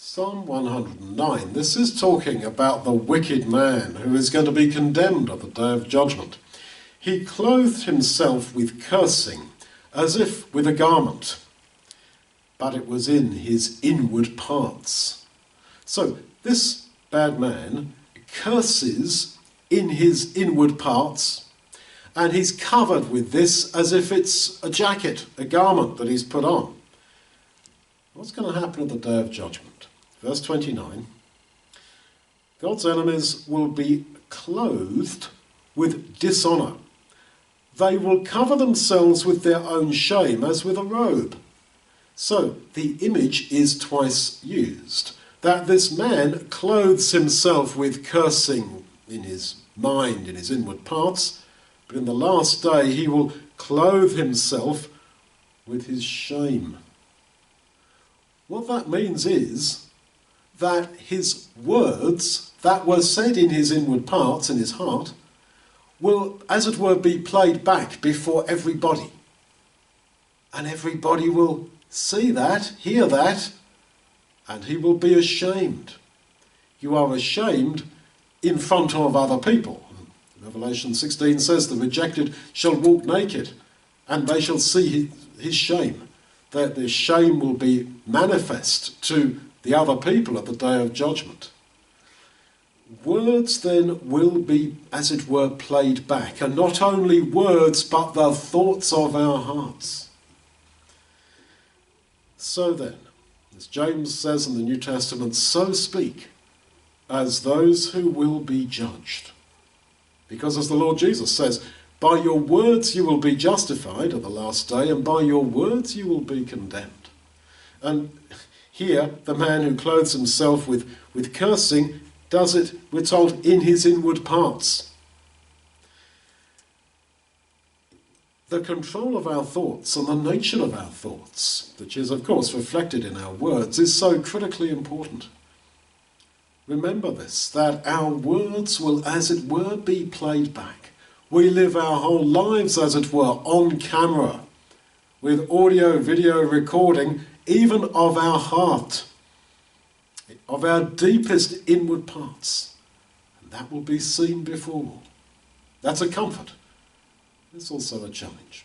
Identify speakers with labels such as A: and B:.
A: Psalm 109. This is talking about the wicked man who is going to be condemned at the day of judgment. He clothed himself with cursing, as if with a garment, but it was in his inward parts. So this bad man curses in his inward parts, and he's covered with this as if it's a jacket, a garment that he's put on. What's going to happen at the day of judgment? Verse 29, God's enemies will be clothed with dishonour. They will cover themselves with their own shame as with a robe. So the image is twice used, that this man clothes himself with cursing in his mind, in his inward parts, but in the last day he will clothe himself with his shame. What that means is that his words that were said in his inward parts, in his heart, will, as it were, be played back before everybody. And everybody will see that, hear that, and he will be ashamed. You are ashamed in front of other people. Revelation 16 says, the rejected shall walk naked, and they shall see his shame. That their shame will be manifest to the other people at the day of judgment. Words then will be, as it were, played back, and not only words, but the thoughts of our hearts. So then, as James says in the New Testament, so speak as those who will be judged. Because as the Lord Jesus says, by your words you will be justified at the last day, and by your words you will be condemned. And here, the man who clothes himself with cursing does it, we're told, in his inward parts. The control of our thoughts and the nature of our thoughts, which is, of course, reflected in our words, is so critically important. Remember this, that our words will, as it were, be played back. We live our whole lives, as it were, on camera, with audio, video recording, even of our heart, of our deepest inward parts. And that will be seen before all. That's a comfort. It's also a challenge.